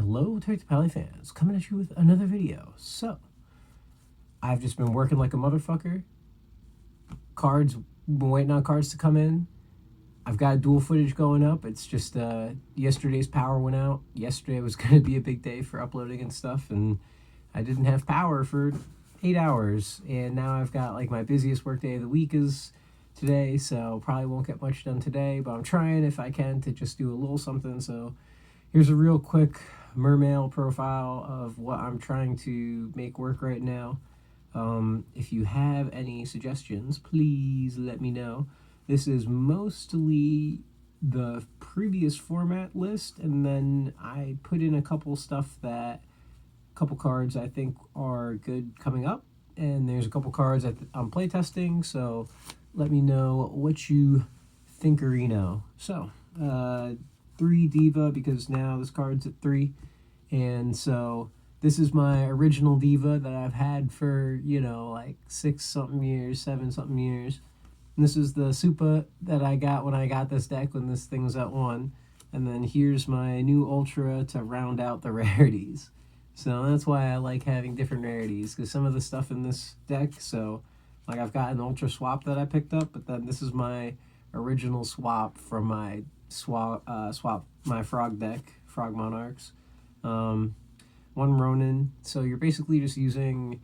Hello, Turkey Pally fans, coming at you with another video. So, I've just been working like a motherfucker. Been waiting on cards to come in. I've got dual footage going up. It's just yesterday's power went out. Yesterday was going to be a big day for uploading and stuff, and I didn't have power for 8 hours. And now I've got like my busiest work day of the week is today, so probably won't get much done today, but I'm trying if I can to just do a little something. So here's a real quick Mermail profile of what I'm trying to make work right now. If you have any suggestions, please let me know. This is mostly the previous format list, and then I put in a couple cards I think are good coming up, and there's a couple cards I'm playtesting, so let me know what you think-erino. So, 3 Diva, because now this card's at 3, and so this is my original Diva that I've had for, like 6-something years, 7-something years. And this is the Supa that I got when I got this deck when this thing was at 1. And then here's my new Ultra to round out the rarities. So that's why I like having different rarities, because some of the stuff in this deck, so like I've got an Ultra swap that I picked up, but then this is my original swap from my my frog deck, Frog Monarchs. 1 Ronin. So you're basically just using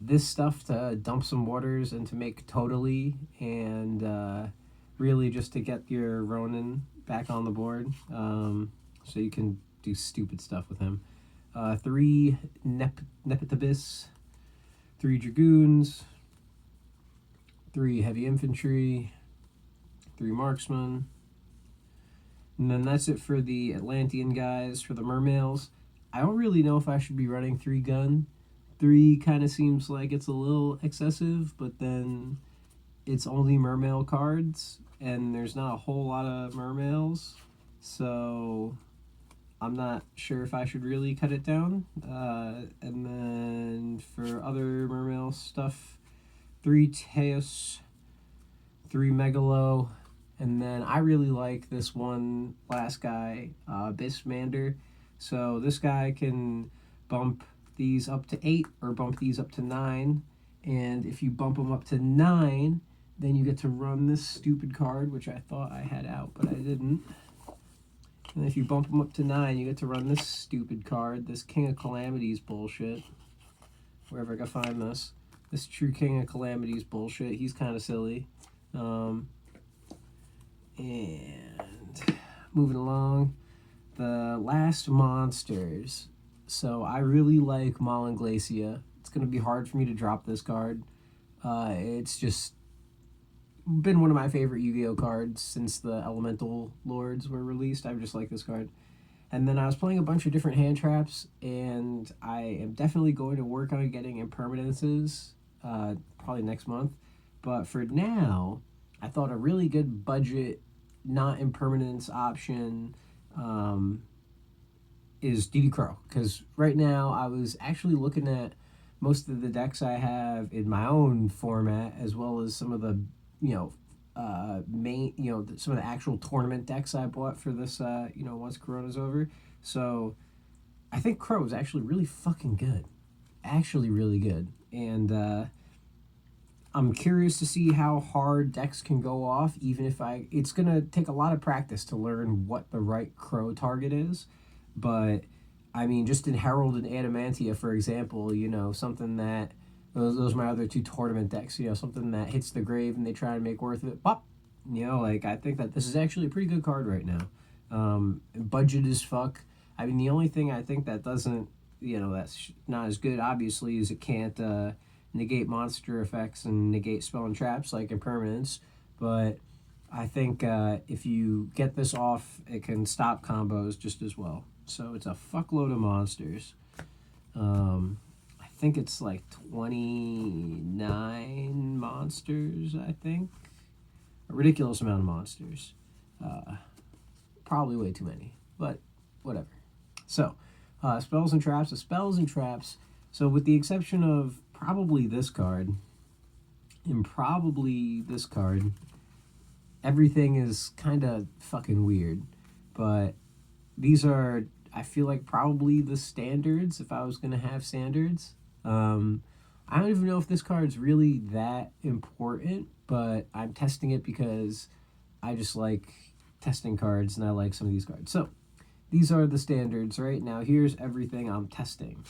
this stuff to dump some waters and to make Totally, and really just to get your Ronin back on the board, so you can do stupid stuff with him. 3 Nepentibus, 3 Dragoons, 3 Heavy Infantry, 3 Marksmen, and then that's it for the Atlantean guys. For the Mermails, I don't really know if I should be running 3 gun. 3 kind of seems like it's a little excessive, but then it's only Mermail cards, and there's not a whole lot of Mermails, so I'm not sure if I should really cut it down. And then for other Mermail stuff, 3 Teos, 3 Megalo, and then I really like this one last guy, Bismander. So this guy can bump these up to 8 or bump these up to 9. And if you bump them up to 9, then you get to run this stupid card, which I thought I had out, but I didn't. And if you bump them up to 9, you get to run this stupid card, this King of Calamities bullshit. Wherever I can find this. This true King of Calamities bullshit. He's kind of silly. And moving along. The last monsters. So I really like Malanglacia. It's going to be hard for me to drop this card. It's just been one of my favorite Yu-Gi-Oh cards since the Elemental Lords were released. I just like this card. And then I was playing a bunch of different hand traps, and I am definitely going to work on getting impermanences probably next month. But for now, I thought a really good budget, not impermanence option is DD Crow, because right now I was actually looking at most of the decks I have in my own format, as well as some of the some of the actual tournament decks I bought for this once Corona's over. So I think Crow is actually really fucking good, actually really good, and I'm curious to see how hard decks can go off, even if it's going to take a lot of practice to learn what the right Crow target is. But, I mean, just in Herald and Adamantia, for example, something that, those are my other 2 tournament decks, something that hits the grave and they try to make worth of it, pop! I think that this is actually a pretty good card right now. Budget as fuck. I mean, the only thing I think that doesn't, that's not as good, obviously, is it can't, negate monster effects and negate spell and traps like impermanence, but I think if you get this off, it can stop combos just as well. So it's a fuckload of monsters. I think it's like 29 monsters, I think. A ridiculous amount of monsters. Probably way too many, but whatever. So, spells and traps. So with the exception of probably this card, and probably this card, everything is kind of fucking weird. But these are I feel like probably the standards if I was going to have standards. I don't even know if this card's really that important, but I'm testing it because I just like testing cards and I like some of these cards. So these are the standards, right? Now here's everything I'm testing.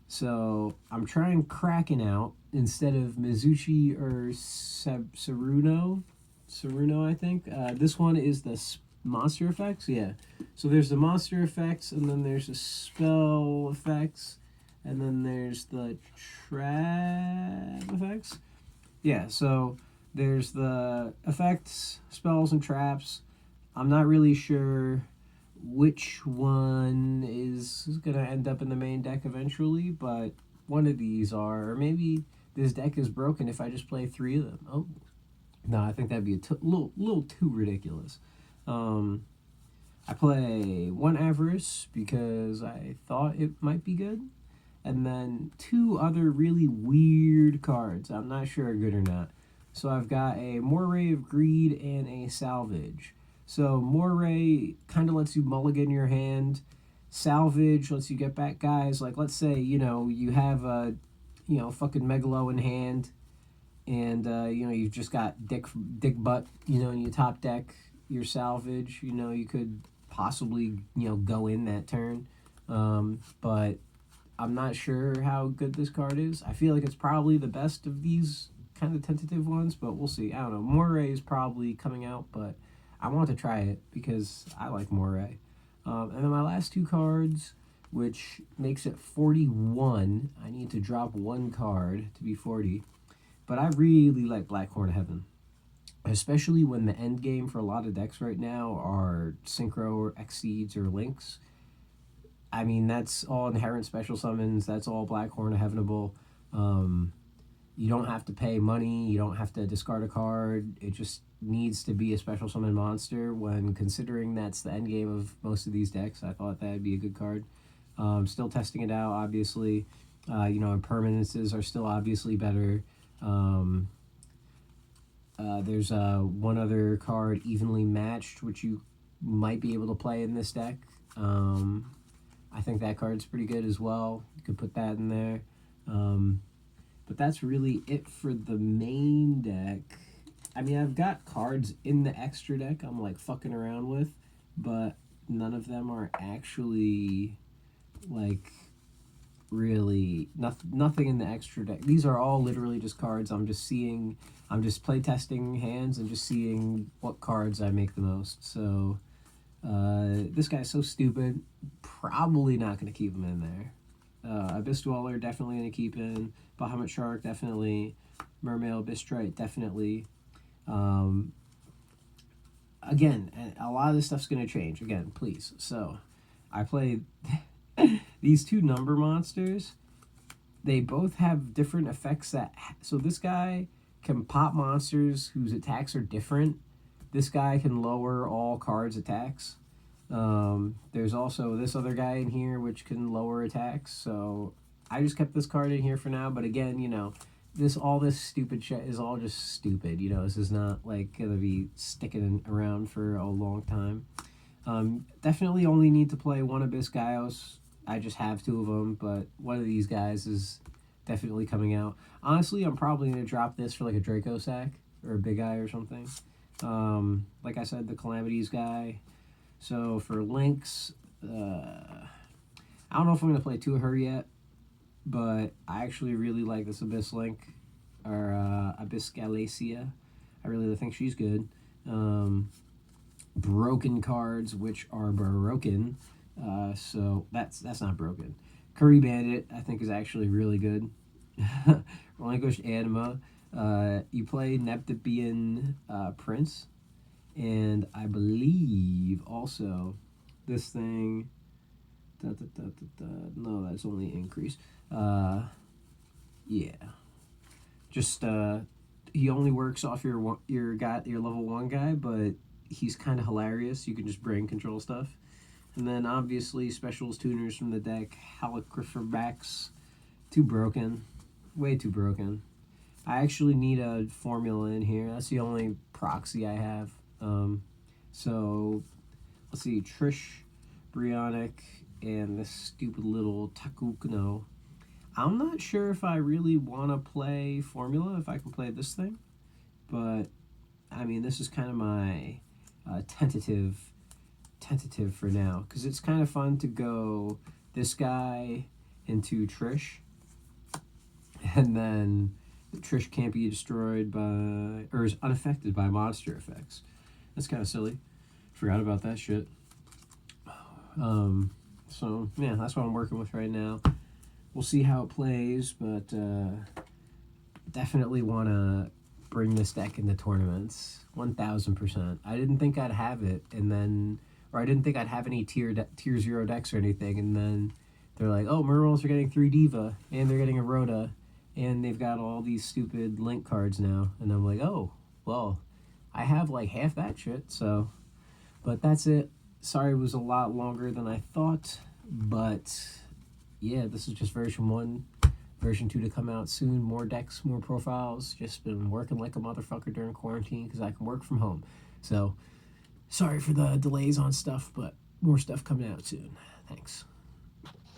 So I'm trying Kraken out instead of Mizuchi or Saruno. Saruno, I think. This one is the monster effects. Yeah. So there's the monster effects, and then there's the spell effects, and then there's the trap effects. Yeah. So there's the effects, spells, and traps. I'm not really sure which one is going to end up in the main deck eventually, but one of these are. Or maybe this deck is broken if I just play 3 of them. Oh, no, I think that'd be a little too ridiculous. I play 1 Avarice because I thought it might be good, and then 2 other really weird cards. I'm not sure are good or not. So I've got a Moray of Greed and a Salvage. So Moray kind of lets you mulligan your hand. Salvage lets you get back guys. Like, let's say, you have a, fucking Megalo in hand, and, you've just got dick butt, in your top deck, your Salvage. You could possibly, go in that turn. But I'm not sure how good this card is. I feel like it's probably the best of these kind of tentative ones, but we'll see. I don't know. Moray is probably coming out, but I want to try it because I like Moray. And then my last 2 cards, which makes it 41. I need to drop 1 card to be 40. But I really like Black Horn of Heaven, especially when the end game for a lot of decks right now are Synchro or Exceeds or Links. I mean, that's all inherent special summons. That's all Black Horn of Heavenable. You don't have to pay money. You don't have to discard a card. It just needs to be a special summon monster. When considering that's the end game of most of these decks, I thought that would be a good card. Still testing it out, obviously. Impermanences are still obviously better. There's one other card, Evenly Matched, which you might be able to play in this deck. I think that card's pretty good as well. You could put that in there. But that's really it for the main deck. I mean, I've got cards in the extra deck I'm like fucking around with, but none of them are actually like really nothing in the extra deck. These are all literally just cards I'm just play testing hands and just seeing what cards I make the most. So this guy's so stupid, probably not going to keep him in there. Abyss Dweller, definitely going to keep in. Bahamut Shark, definitely. Mermail, Bistrite, definitely. Again, a lot of this stuff's going to change. Again, please. So, I played these 2 number monsters. They both have different effects so this guy can pop monsters whose attacks are different. This guy can lower all cards' attacks. There's also this other guy in here which can lower attacks, so I just kept this card in here for now. But again, all this stupid shit is all just stupid. This is not like gonna be sticking around for a long time. Definitely only need to play 1 Abyss Gaios. I just have 2 of them, but one of these guys is definitely coming out. Honestly, I'm probably gonna drop this for like a Draco Sack or a Big Eye or something. Like I said, the Calamities guy. So for Lynx, I don't know if I'm going to play 2 of her yet, but I actually really like this Abyss Link, or Abyss Galacia. I really think she's good. Broken cards, which are broken, so that's not broken. Curry Bandit, I think, is actually really good. Relinquished Anima. You play Neptubian Prince. And I believe also this thing. No, that's only increase. Yeah. Just he only works off your level 1 guy, but he's kind of hilarious. You can just brain control stuff. And then obviously specials tuners from the deck. Halicriferax, too broken, way too broken. I actually need a formula in here. That's the only proxy I have. So let's see, Trish, Brionic, and this stupid little Takukuno. I'm not sure if I really want to play Formula, if I can play this thing, but I mean, this is kind of my tentative for now, because it's kind of fun to go this guy into Trish, and then Trish can't be destroyed by, or is unaffected by monster effects. That's kind of silly. Forgot about that shit. So yeah, that's what I'm working with right now. We'll see how it plays, but definitely want to bring this deck into tournaments. 1000%. I didn't think I'd have it, and then, or I didn't think I'd have any tier 0 decks or anything, and then they're like, oh, Mermails are getting 3 Diva, and they're getting a Rhoda, and they've got all these stupid link cards now, and I'm like, oh, well, I have like half that shit, so, but that's it. Sorry it was a lot longer than I thought, but yeah, this is just version 1. Version 2 to come out soon. More decks, more profiles. Just been working like a motherfucker during quarantine because I can work from home. So, sorry for the delays on stuff, but more stuff coming out soon. Thanks.